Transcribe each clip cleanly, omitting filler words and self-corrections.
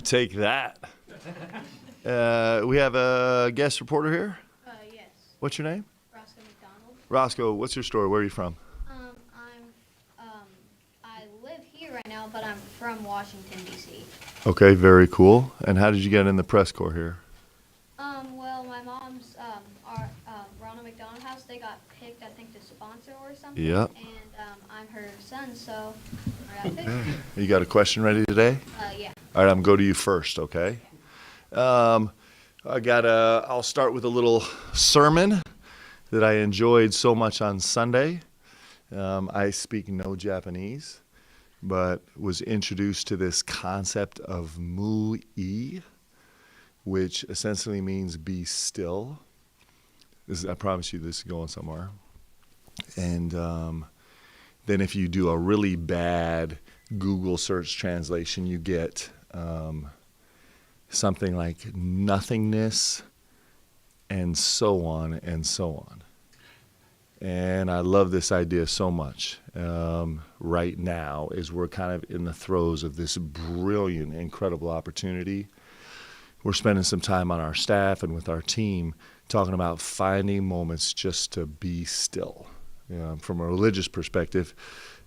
Take that. We have a guest reporter here. Yes. What's your name? Roscoe McDonald. Roscoe, what's your story? Where are you from? I live here right now, but I'm from Washington, D.C. Okay, very cool. And how did you get in the press corps here? Well, my mom's, our Ronald McDonald House, they got picked, I think, to sponsor or something. Yep. And I'm her son, so I got picked. You got a question ready today? Yeah. All right, I'm going to go to you first, okay? I'll start with a little sermon that I enjoyed so much on Sunday. I speak no Japanese, but was introduced to this concept of mu-i, which essentially means be still. I promise you this is going somewhere. And then if you do a really bad Google search translation, you get something like nothingness and so on and so on. And I love this idea so much. Right now, as we're kind of in the throes of this brilliant, incredible opportunity, we're spending some time on our staff and with our team talking about finding moments just to be still. From a religious perspective,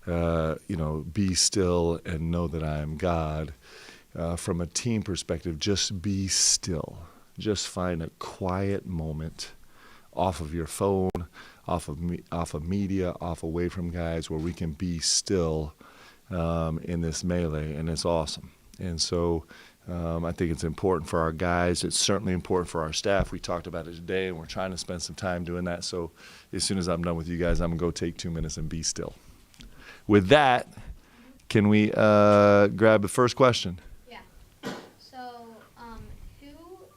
be still and know that I am God. From a team perspective, just be still. Just find a quiet moment off of your phone, off of media, off away from guys, where we can be still in this melee, and it's awesome. And so I think it's important for our guys. It's certainly important for our staff. We talked about it today, and we're trying to spend some time doing that. So as soon as I'm done with you guys, I'm going to go take 2 minutes and be still. With that, can we grab the first question? Yeah. So, who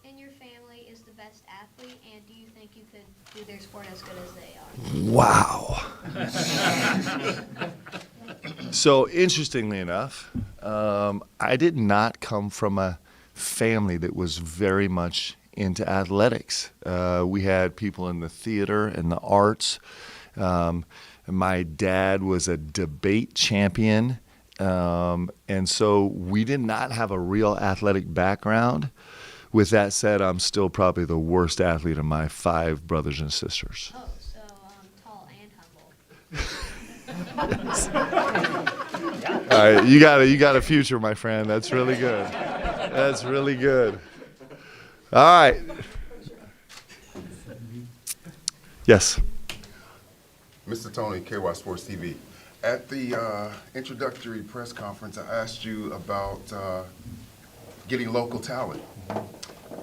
in your family is the best athlete, and do you think you could do their sport as good as they are? Wow. So interestingly enough, I did not come from a family that was very much into athletics. We had people in the theater and the arts. My dad was a debate champion. And so we did not have a real athletic background. With that said, I'm still probably the worst athlete of my 5 brothers and sisters. Oh, so tall and humble. All right, you got a future, my friend. That's really good. That's really good. All right. Yes. Mr. Tony, KY Sports TV. At the introductory press conference, I asked you about getting local talent,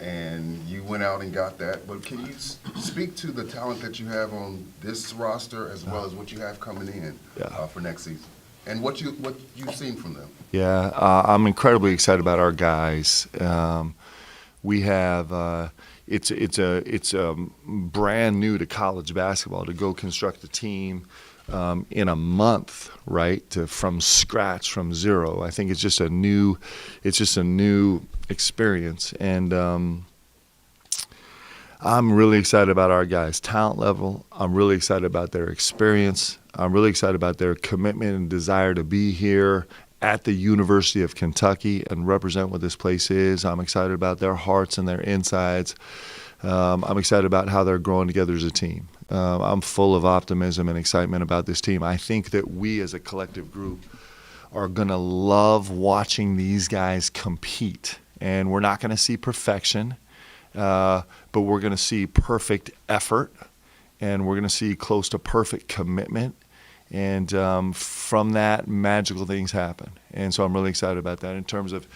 and you went out and got that. But can you speak to the talent that you have on this roster, as well as what you have coming in for next season, and what you've seen from them? Yeah, I'm incredibly excited about our guys. We have it's brand new to college basketball to go construct a team in a month, right? From scratch, from zero. I think it's just a new experience, and I'm really excited about our guys' talent level. I'm really excited about their experience. I'm really excited about their commitment and desire to be here at the University of Kentucky and represent what this place is. I'm excited about their hearts and their insides. I'm excited about how they're growing together as a team. I'm full of optimism and excitement about this team. I think that we as a collective group are going to love watching these guys compete. And we're not going to see perfection, but we're going to see perfect effort, and we're going to see close to perfect commitment. And from that, magical things happen. And so I'm really excited about that. In terms of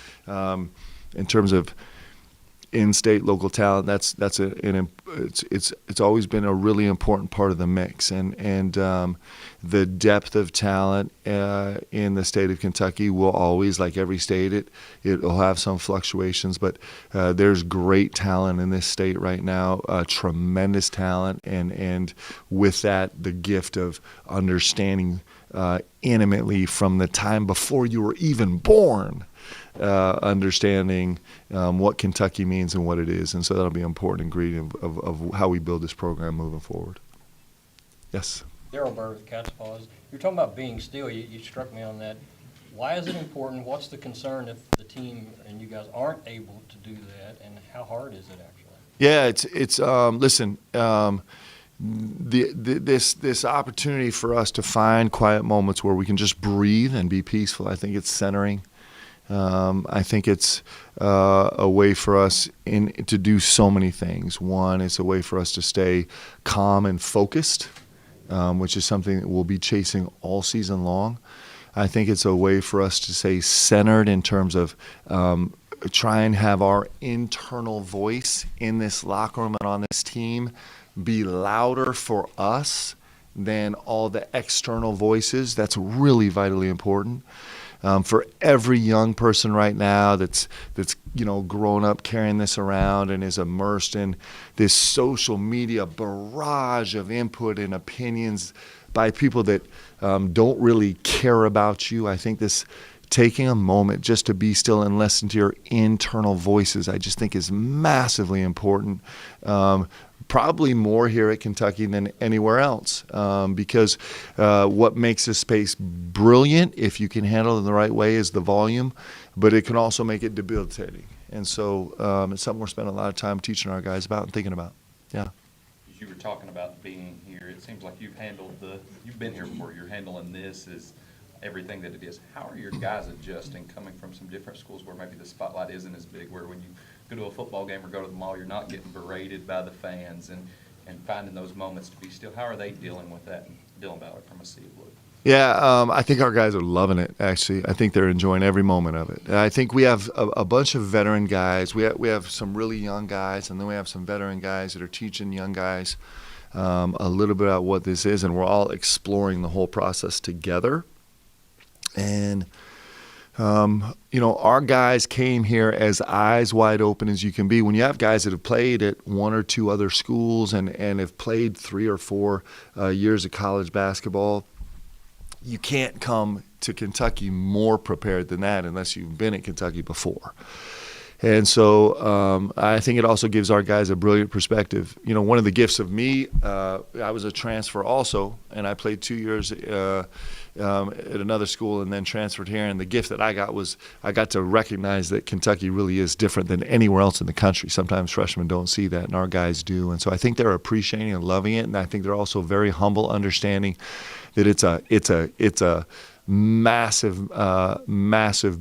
in-state local talent, it's always been a really important part of the mix, and the depth of talent in the state of Kentucky will always, like every state, it'll have some fluctuations, but there's great talent in this state right now, tremendous talent, and with that, the gift of understanding intimately from the time before you were even born. Understanding what Kentucky means and what it is. And so that'll be an important ingredient of how we build this program moving forward. Yes? Daryl Burr with Cat's Paws. You're talking about being still. You struck me on that. Why is it important? What's the concern if the team and you guys aren't able to do that, and how hard is it actually? Yeah, it's listen, this opportunity for us to find quiet moments where we can just breathe and be peaceful. I think it's centering. I think it's a way for us to do so many things. One, it's a way for us to stay calm and focused, which is something that we'll be chasing all season long. I think it's a way for us to stay centered in terms of try and have our internal voice in this locker room and on this team be louder for us than all the external voices. That's really vitally important. For every young person right now that's grown up carrying this around and is immersed in this social media barrage of input and opinions by people that don't really care about you, I think this taking a moment just to be still and listen to your internal voices, I just think is massively important. Probably more here at Kentucky than anywhere else, because what makes this space brilliant, if you can handle it in the right way, is the volume, but it can also make it debilitating. And so it's something we're spending a lot of time teaching our guys about and thinking about. Yeah. As you were talking about being here, it seems like you've been here before. You're handling this as everything that it is. How are your guys adjusting, coming from some different schools where maybe the spotlight isn't as big, where when you go to a football game or go to the mall, you're not getting berated by the fans, and finding those moments to be still? How are they dealing with that? And Dylan Ballard from a Sea of Blue. Yeah, I think our guys are loving it, actually. I think they're enjoying every moment of it. I think we have a bunch of veteran guys. We have some really young guys, and then we have some veteran guys that are teaching young guys a little bit about what this is, and we're all exploring the whole process together. And our guys came here as eyes wide open as you can be. When you have guys that have played at one or two other schools and have played 3 or 4 years of college basketball, you can't come to Kentucky more prepared than that unless you've been at Kentucky before. And so I think it also gives our guys a brilliant perspective. One of the gifts of me, I was a transfer also, and I played 2 years at another school and then transferred here. And the gift that I got was I got to recognize that Kentucky really is different than anywhere else in the country. Sometimes freshmen don't see that, and our guys do. And so I think they're appreciating and loving it, and I think they're also very humble, understanding that it's a massive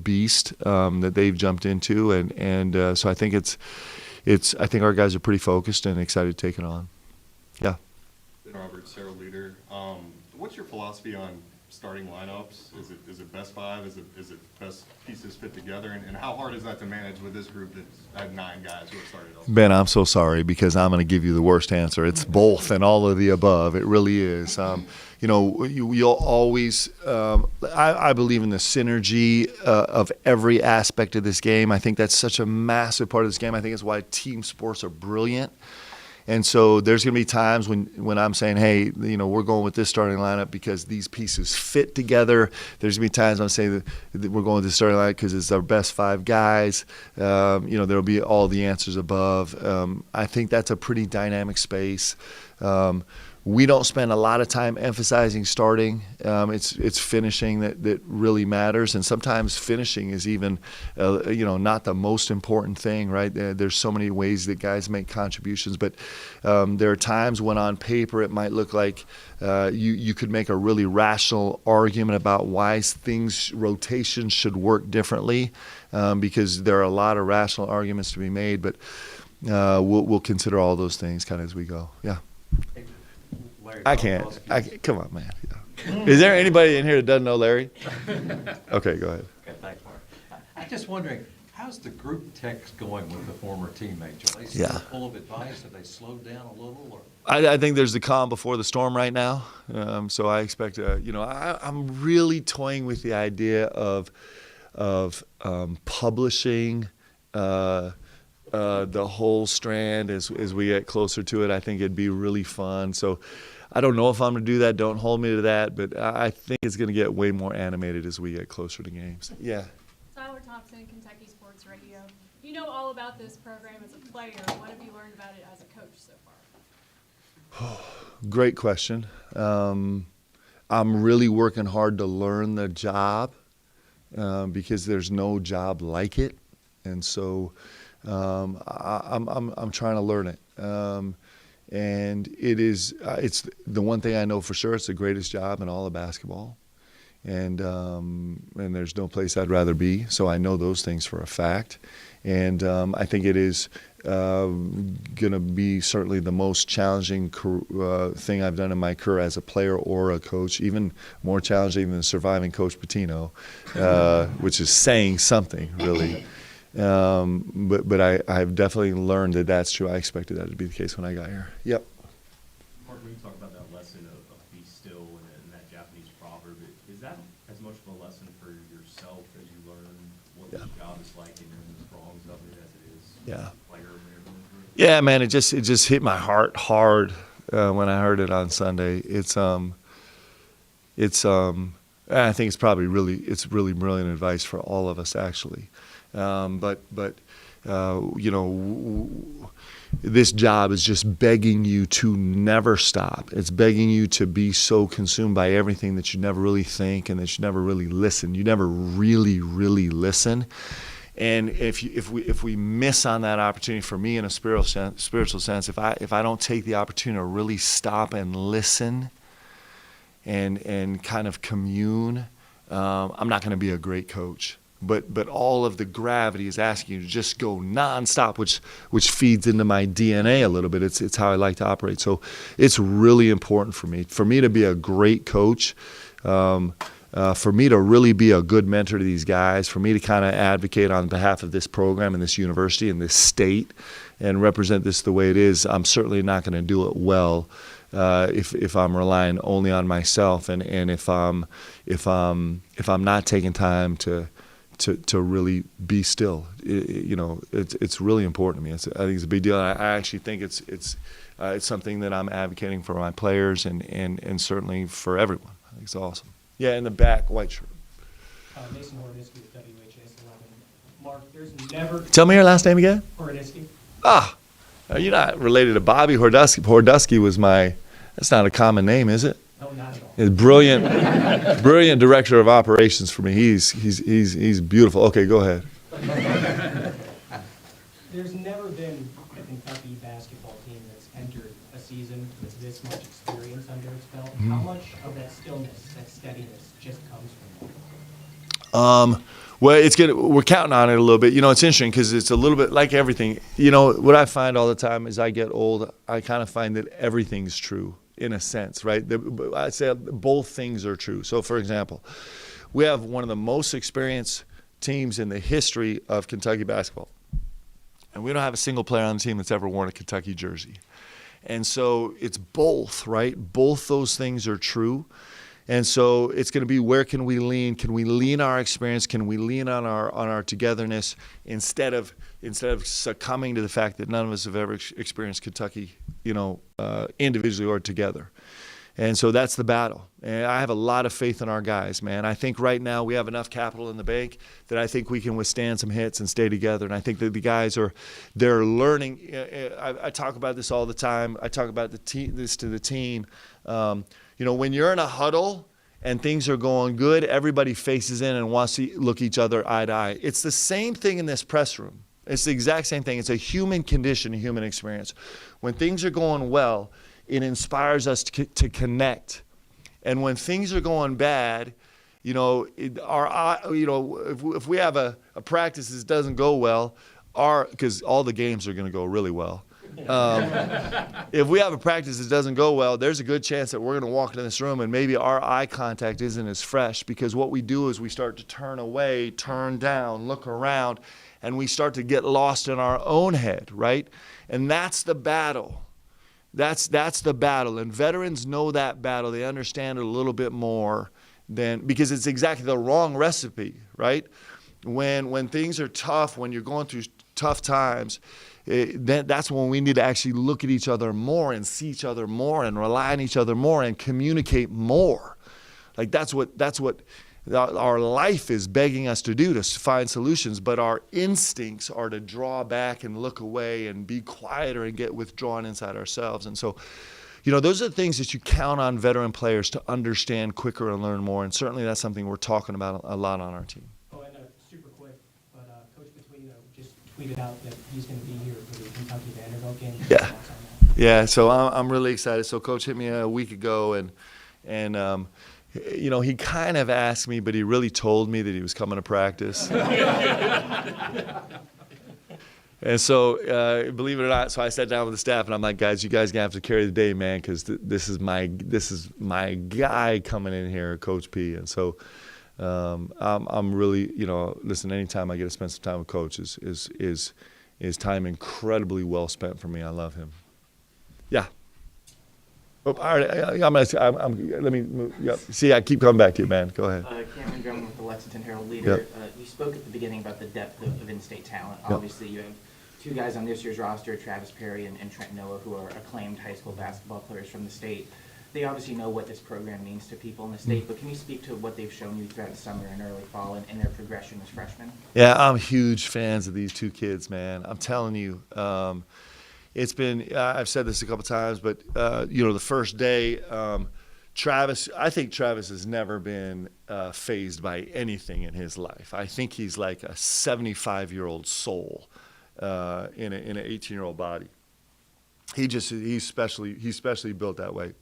beast that they've jumped into, and so I think I think our guys are pretty focused and excited to take it on. Yeah. Ben Roberts, Sarah Leader. What's your philosophy on starting lineups? Is it best 5? Is it best pieces fit together? And how hard is that to manage with this group that's had 9 guys who have started off? Ben, I'm so sorry because I'm going to give you the worst answer. It's both and all of the above. It really is. You'll always, I believe in the synergy of every aspect of this game. I think that's such a massive part of this game. I think it's why team sports are brilliant. And so there's going to be times when I'm saying, hey, we're going with this starting lineup because these pieces fit together. There's going to be times when I'm saying that we're going with this starting lineup because it's our best 5 guys. There'll be all the answers above. I think that's a pretty dynamic space. We don't spend a lot of time emphasizing starting. It's finishing that really matters, and sometimes finishing is even, not the most important thing, right? There's so many ways that guys make contributions, but there are times when on paper it might look like you could make a really rational argument about why rotations should work differently, because there are a lot of rational arguments to be made, but we'll consider all those things kind of as we go. Yeah. I can't. Come on, man. Yeah. Is there anybody in here that doesn't know Larry? Okay, go ahead. Okay, thanks, Mark. I'm just wondering, how's the group text going with the former teammates? Are they still full of advice? Have they slowed down a little? Or? I think there's the calm before the storm right now. So I expect, I'm really toying with the idea of publishing the whole strand as we get closer to it. I think it'd be really fun. So I don't know if I'm going to do that. Don't hold me to that. But I think it's going to get way more animated as we get closer to games. Yeah. Tyler Thompson, Kentucky Sports Radio. You know all about this program as a player. What have you learned about it as a coach so far? Great question. I'm really working hard to learn the job. because there's no job like it. And so I'm trying to learn it. And it's the one thing I know for sure, it's the greatest job in all of basketball. And there's no place I'd rather be. So I know those things for a fact. And I think it is going to be certainly the most challenging thing I've done in my career as a player or a coach, even more challenging than surviving Coach Pitino, which is saying something, really. But I've definitely learned that that's true. I expected that to be the case when I got here. Yep. Mark, when you talk about that lesson of be still and that Japanese proverb, is that as much of a lesson for yourself as you learn what this job is like and the prongs of it as it is? Yeah. Player and everything? Yeah, man, it just hit my heart hard when I heard it on Sunday. I think it's really brilliant advice for all of us, actually. But this job is just begging you to never stop. It's begging you to be so consumed by everything that you never really think and that you never really listen. You never really listen. And if we miss on that opportunity, for me in a spiritual sense, if I don't take the opportunity to really stop and listen and kind of commune, I'm not going to be a great coach. But all of the gravity is asking you to just go nonstop, which feeds into my DNA a little bit. It's how I like to operate. So it's really important for me to be a great coach, for me to really be a good mentor to these guys, for me to kind of advocate on behalf of this program and this university and this state and represent this the way it is. I'm certainly not going to do it well if I'm relying only on myself and if I'm not taking time to really be still. It's really important to me. I think it's a big deal. I actually think it's something that I'm advocating for my players and certainly for everyone. I think it's awesome. Yeah, in the back, white shirt. Mason Hornisky with WHS 11. Mark, there's never... Tell me your last name again. Hornisky. You're not related to Bobby Hordusky. Hordusky was that's not a common name, is it? No, not at all. He's brilliant director of operations for me. He's beautiful. Okay, go ahead. There's never been a Kentucky basketball team that's entered a season with this much experience under its belt. How much of that stillness, that steadiness, just comes from that? Well, we're counting on it a little bit. It's interesting because it's a little bit like everything. What I find all the time as I get old, I kind of find that everything's true in a sense, right? I'd say both things are true. So, for example, we have one of the most experienced teams in the history of Kentucky basketball. And we don't have a single player on the team that's ever worn a Kentucky jersey. And so it's both, right? Both those things are true. And so it's going to be, where can we lean? Can we lean our experience? Can we lean on our togetherness instead of succumbing to the fact that none of us have ever experienced Kentucky, individually or together? And so that's the battle. And I have a lot of faith in our guys, man. I think right now we have enough capital in the bank that I think we can withstand some hits and stay together. And I think that the guys they're learning. I talk about this all the time. I talk about this to the team. When you're in a huddle and things are going good, everybody faces in and wants to look each other eye to eye. It's the same thing in this press room. It's the exact same thing. It's a human condition, a human experience. When things are going well, it inspires us to connect. And when things are going bad, if we have a practice that doesn't go well, because all the games are going to go really well. If we have a practice that doesn't go well, there's a good chance that we're going to walk into this room and maybe our eye contact isn't as fresh, because what we do is we start to turn away, turn down, look around, and we start to get lost in our own head, right? And that's the battle. That's the battle. And veterans know that battle. They understand it a little bit more because it's exactly the wrong recipe, right? When things are tough, when you're going through tough times, that's when we need to actually look at each other more and see each other more and rely on each other more and communicate more. Like that's what our life is begging us to do, to find solutions, but our instincts are to draw back and look away and be quieter and get withdrawn inside ourselves. And so, those are the things that you count on veteran players to understand quicker and learn more. And certainly that's something we're talking about a lot on our team. tweeted out that he's going to be here for the Kentucky Vanderbilt game. Yeah. Thoughts on that? Yeah, so I'm really excited. So Coach hit me a week ago, and he kind of asked me, but he really told me that he was coming to practice. And so, believe it or not, so I sat down with the staff, and I'm like, guys, you guys gonna have to carry the day, man, because this is my guy coming in here, Coach P. And so, I'm really, listen. Anytime I get to spend some time with Coach is time incredibly well spent for me. I love him. Yeah. Oh, all right, let me move. Yep. See, I keep coming back to you, man. Go ahead. Cameron Drummond with the Lexington Herald-Leader. Yep. You spoke at the beginning about the depth of in-state talent. Yep. Obviously, you have two guys on this year's roster, Travis Perry and Trent, who are acclaimed high school basketball players from the state. They obviously know what this program means to people in the state, but can you speak to what they've shown you throughout the summer and early fall and their progression as freshmen? Yeah, I'm huge fans of these two kids, man. I'm telling you. It's been, I've said this a couple times, but, the first day, Travis, I think Travis has never been fazed by anything in his life. I think he's like a 75-year-old soul in an 18-year-old body. He's specially built that way.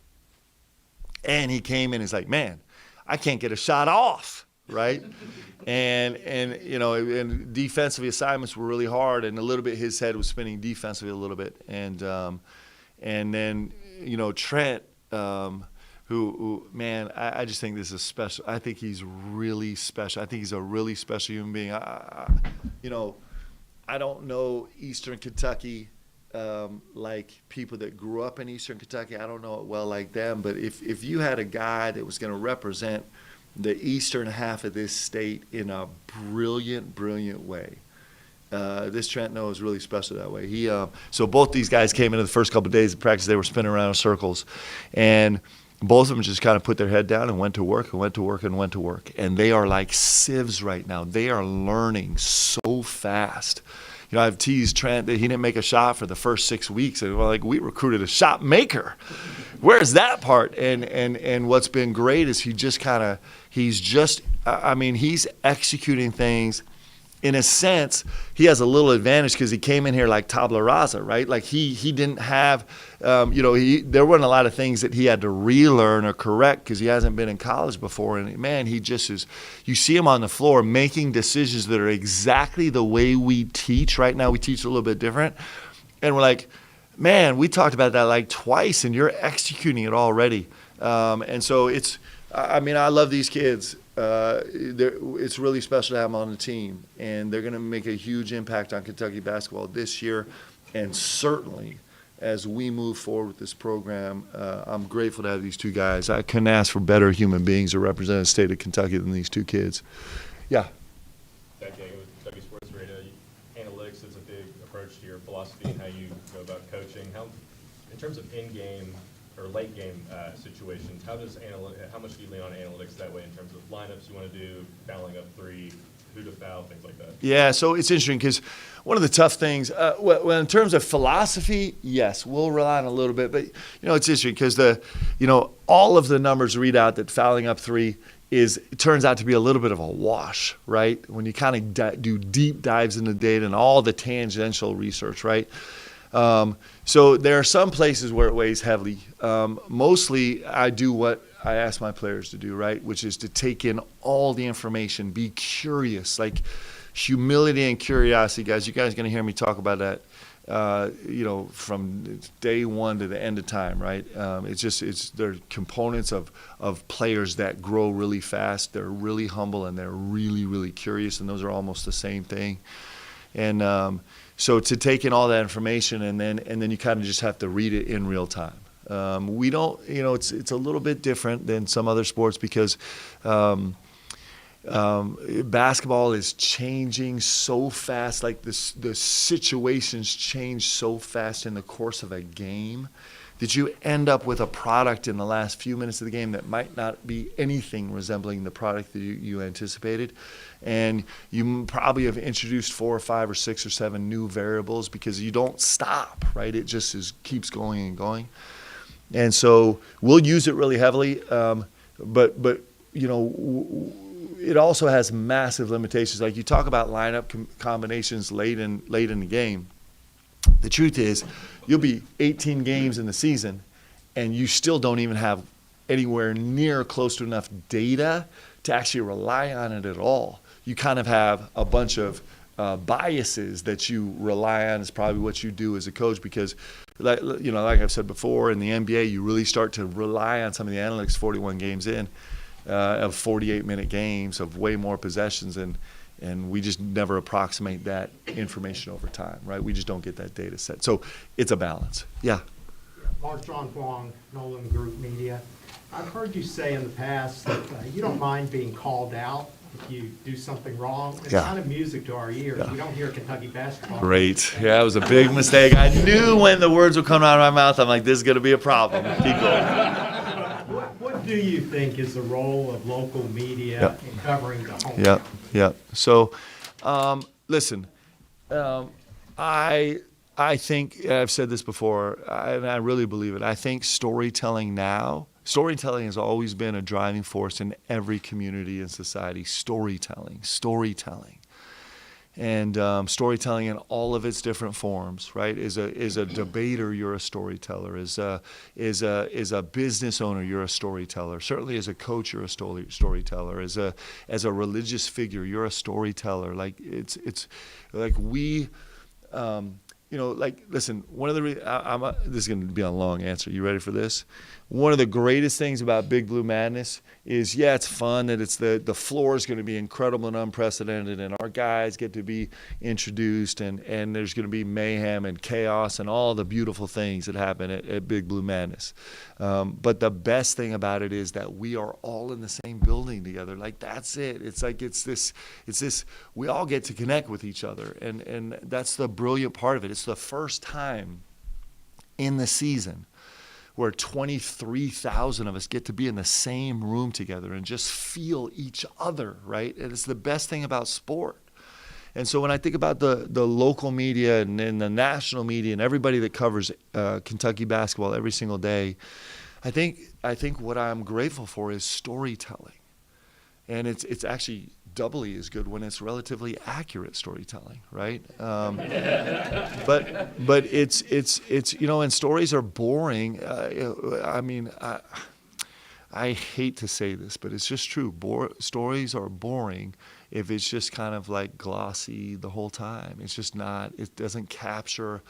And he came in, he's like, man, I can't get a shot off, right? And defensively assignments were really hard, and a little bit his head was spinning defensively a little bit. And then Trent, who man, I just think this is special. I think he's really special. I think he's a really special human being. I don't know Eastern Kentucky like people that grew up in Eastern Kentucky. I don't know it well like them. But if you had a guy that was going to represent the eastern half of this state in a brilliant way, this Trent Noah is really special that way. So both these guys came into the first couple of days of practice. They were spinning around in circles, and both of them just kind of put their head down and went to work. And they are like sieves right now. They are learning so fast. I've teased Trent that he didn't make a shot for the first 6 weeks, and we recruited a shot maker. Where's that part? And what's been great is he's executing things. In a sense, he has a little advantage because he came in here like tabla rasa, right? Like he didn't have, there weren't a lot of things that he had to relearn or correct because he hasn't been in college before. And man, he just is, you see him on the floor making decisions that are exactly the way we teach. Right now we teach a little bit different. And we're like, man, we talked about that like twice and you're executing it already. And so I love these kids. It's really special to have them on the team, and they're going to make a huge impact on Kentucky basketball this year, and certainly as we move forward with this program. I'm grateful to have these two guys. I couldn't ask for better human beings to represent the state of Kentucky than these two kids. Yeah. With Kentucky Sports Radio, analytics is a big approach to your philosophy and how you go about coaching. In terms of in-game or late game situations, how much do you lean on analytics that way in terms of lineups you want to do, fouling up three, who to foul, things like that? Yeah, so it's interesting because one of the tough things, well, in terms of philosophy, yes, we'll rely on a little bit, but it's interesting because all of the numbers read out that fouling up three it turns out to be a little bit of a wash, right? When you kind of do deep dives into data and all the tangential research, right? So there are some places where it weighs heavily. Mostly I do what I ask my players to do, right? Which is to take in all the information, be curious, like humility and curiosity, guys. You guys are going to hear me talk about that, from day one to the end of time, right? They're components of players that grow really fast. They're really humble and they're really, really curious, and those are almost the same thing. And, so to take in all that information and then you kind of just have to read it in real time. We don't, it's a little bit different than some other sports because basketball is changing so fast. Like the situations change so fast in the course of a game that you end up with a product in the last few minutes of the game that might not be anything resembling the product that you anticipated. And you probably have introduced 4 or 5 or 6 or 7 new variables because you don't stop, right? It just keeps going and going. And so we'll use it really heavily, but it also has massive limitations. Like you talk about lineup combinations late in the game. The truth is, you'll be 18 games in the season, and you still don't even have anywhere near close to enough data to actually rely on it at all. You kind of have a bunch of biases that you rely on is probably what you do as a coach, because like I've said before, in the NBA, you really start to rely on some of the analytics 41 games in of 48-minute games of way more possessions, and we just never approximate that information over time, right? We just don't get that data set. So it's a balance. Yeah. Mark John Huang, Nolan Group Media. I've heard you say in the past that you don't mind being called out if you do something wrong. It's kind of music to our ears. We don't hear Kentucky basketball. Great. Yeah, it was a big mistake. I knew when the words would come out of my mouth, I'm like, this is going to be a problem. Keep going. What do you think is the role of local media in covering the home? Yep. So, listen, I think, I've said this before, and I really believe it. I think storytelling has always been a driving force in every community and society. Storytelling. And storytelling in all of its different forms, right? Is a debater, you're a storyteller. Is a business owner, you're a storyteller. Certainly as a coach, you're a storyteller. As a religious figure, you're a storyteller. Like it's like we. Listen, one of the this is going to be a long answer. You ready for this? One of the greatest things about Big Blue Madness is, it's fun that it's the floor is going to be incredible and unprecedented, and our guys get to be introduced, and there's going to be mayhem and chaos and all the beautiful things that happen at Big Blue Madness. But the best thing about it is that we are all in the same building together. Like, that's it. It's like it's this. We all get to connect with each other, and that's the brilliant part of it. It's the first time in the season where 23,000 of us get to be in the same room together and just feel each other, right? And it's the best thing about sport. And so when I think about the local media and the national media and everybody that covers Kentucky basketball every single day, I think what I'm grateful for is storytelling. And it's actually doubly as good when it's relatively accurate storytelling, right? But it's and stories are boring. I hate to say this, but it's just true. Stories are boring if it's just kind of like glossy the whole time. It's just not. It doesn't capture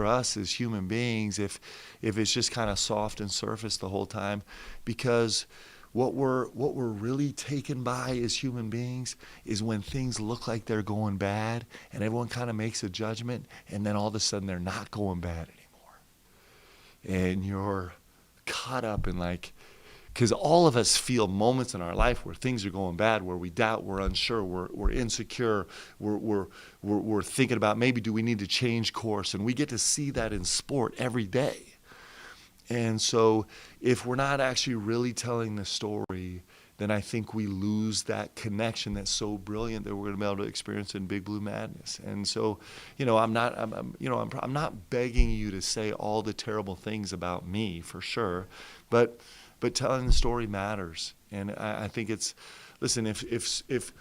us as human beings if it's just kind of soft and surface the whole time, because what we're really taken by as human beings is when things look like they're going bad and everyone kind of makes a judgment, and then all of a sudden they're not going bad anymore. And you're caught up in because all of us feel moments in our life where things are going bad, where we doubt, we're unsure, we're insecure, we're thinking about maybe do we need to change course, and we get to see that in sport every day. And so if we're not actually really telling the story, then I think we lose that connection that's so brilliant that we're going to be able to experience in Big Blue Madness. And so, I'm not begging you to say all the terrible things about me, for sure, but telling the story matters. And I think listen, if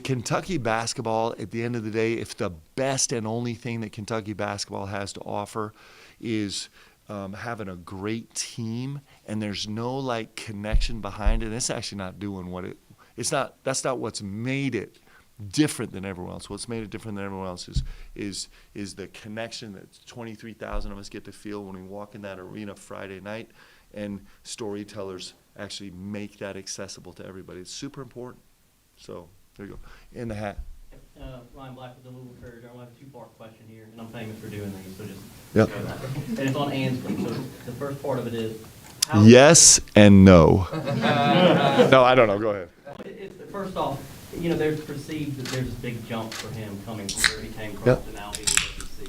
Kentucky basketball, at the end of the day, if the best and only thing that Kentucky basketball has to offer is having a great team, and there's no connection behind it, and it's actually not doing that's not what's made it different than everyone else. What's made it different than everyone else is the connection that 23,000 of us get to feel when we walk in that arena Friday night, and storytellers actually make that accessible to everybody. It's super important. So there you go. In the hat. Ryan Black with the Louisville Courier. I have a two-part question here, and I'm famous for doing these, so just Yep. go that. And it's on Ansley. So the first part of it is Yes and no. No, I don't know. Go ahead. First off, there's perceived that there's this big jump for him coming from where he came from to now being at SEC.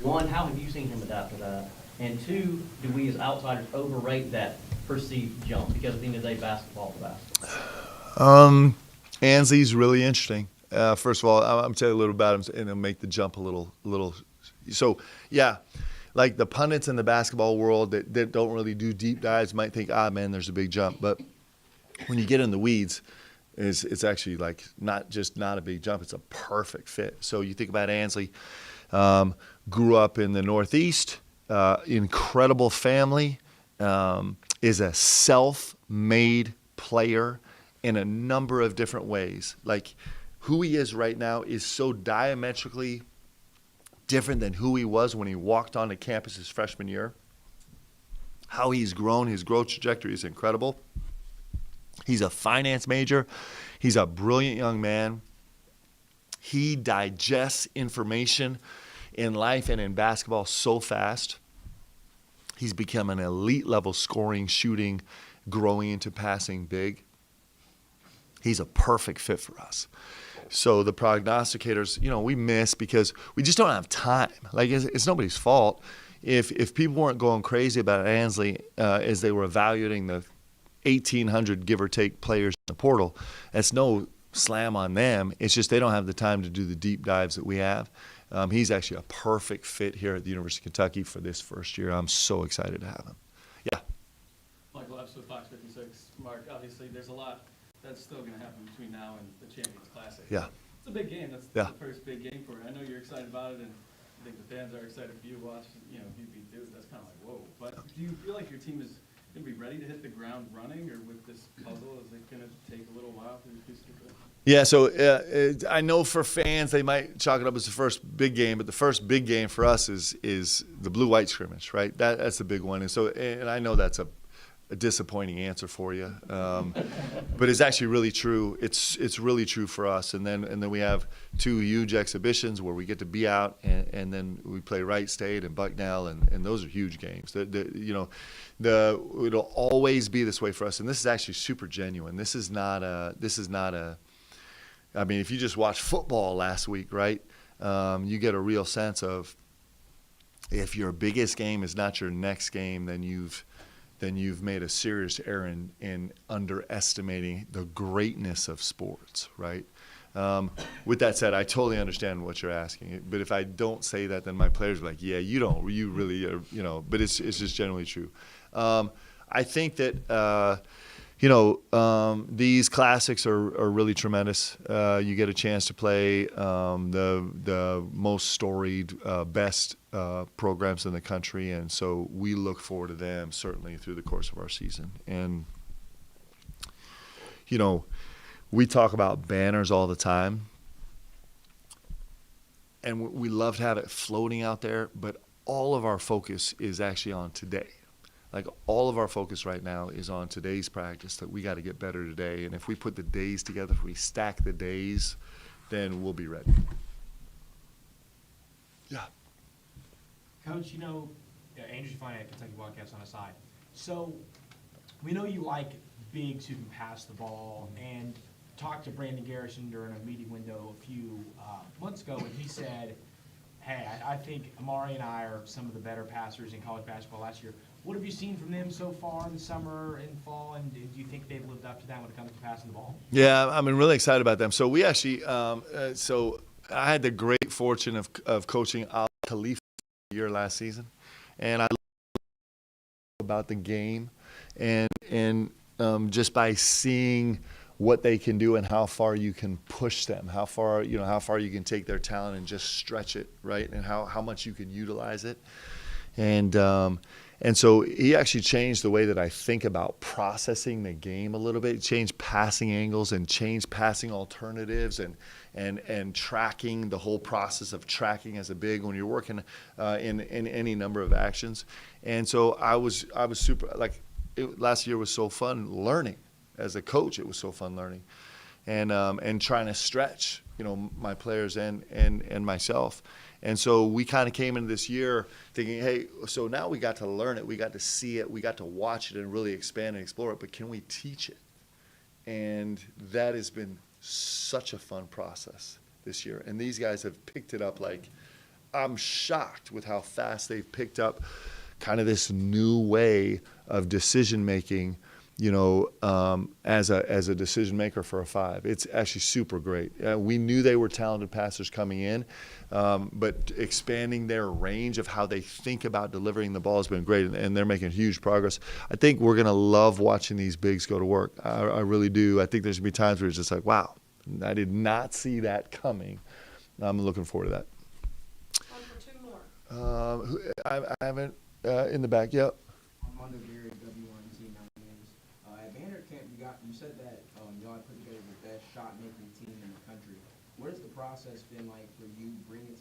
One, how have you seen him adapt to that? And two, do we as outsiders overrate that perceived jump? Because at the end of the day, basketball is basketball. Ansley's really interesting. First of all, I'm telling you a little about him, and it'll make the jump a little. So, yeah, like the pundits in the basketball world that don't really do deep dives might think, man, there's a big jump. But when you get in the weeds, it's actually like not a big jump. It's a perfect fit. So you think about Ansley, grew up in the Northeast, incredible family, is a self-made player in a number of different ways. Like who he is right now is so diametrically different than who he was when he walked onto campus his freshman year. How he's grown, his growth trajectory is incredible. He's a finance major. He's a brilliant young man. He digests information in life and in basketball so fast. He's become an elite level scoring, shooting, growing into passing big. He's a perfect fit for us. So the prognosticators, we miss because we just don't have time. Like it's nobody's fault. If people weren't going crazy about Ansley as they were evaluating the 1,800 give or take players in the portal, that's no slam on them. It's just they don't have the time to do the deep dives that we have. He's actually a perfect fit here at the University of Kentucky for this first year. I'm so excited to have him. Yeah. Michael Epps with Fox 56. Mark, obviously there's a lot that's still going to happen between now and the Champions Classic. Yeah. It's a big game. That's Yeah. the first big game for you. I know you're excited about it, and I think the fans are excited for you to watch. You beat Duke. That's kind of like, whoa. But do you feel like your team is going to be ready to hit the ground running, or with this puzzle, is it going to take a little while for these pieces to fit? Yeah, so I know for fans they might chalk it up as the first big game, but the first big game for us is the blue-white scrimmage, right? That's the big one, and I know that's a disappointing answer for you, but it's actually really true. It's really true for us, and then we have two huge exhibitions where we get to be out, and then we play Wright State and Bucknell, and those are huge games. It'll always be this way for us, and this is actually super genuine. This is not a. I mean, if you just watched football last week, right, you get a real sense of if your biggest game is not your next game, then you've made a serious error in underestimating the greatness of sports, right? With that said, I totally understand what you're asking, but if I don't say that, then my players are like, yeah, you really are, but it's just generally true. I think that, these classics are really tremendous. You get a chance to play the most storied, best programs in the country, and so we look forward to them certainly through the course of our season. And we talk about banners all the time, and we love to have it floating out there, but all of our focus is actually on today. Like all of our focus right now is on today's practice, that we got to get better today. And if we put the days together, if we stack the days, then we'll be ready. Yeah. Coach, Andrew Shafani at Kentucky Wildcats on a side. So we know you like bigs who can pass the ball, and talked to Brandon Garrison during a meeting window a few months ago, and he said, hey, I think Amari and I are some of the better passers in college basketball last year. What have you seen from them so far in the summer and fall, and do you think they've lived up to that when it comes to passing the ball? Yeah, I'm really excited about them. So we actually, so I had the great fortune of coaching Al Khalifa a year last season, and I learned about the game, and just by seeing what they can do and how far you can push them, how far you can take their talent and just stretch it, right, and how much you can utilize it, and so he actually changed the way that I think about processing the game a little bit. He changed passing angles and changed passing alternatives and tracking, the whole process of tracking as a big when you're working in any number of actions. And so I was super, last year was so fun learning. As a coach, it was so fun learning and trying to stretch, my players and myself. And so we kind of came into this year thinking, hey, so now we got to learn it, we got to see it, we got to watch it and really expand and explore it, but can we teach it? And that has been such a fun process this year. And these guys have picked it up I'm shocked with how fast they've picked up kind of this new way of decision making as a decision maker for a 5. It's actually super great. We knew they were talented passers coming in, but expanding their range of how they think about delivering the ball has been great, and they're making huge progress. I think we're going to love watching these bigs go to work. I really do. I think there's going to be times where it's just like, wow, I did not see that coming. I'm looking forward to that. Time for 2 more. I haven't, in the back, yep. I'm on the very W1 team. At Banner Camp, you said that y'all had put together the best shot making team in the country. What has the process been like for you bringing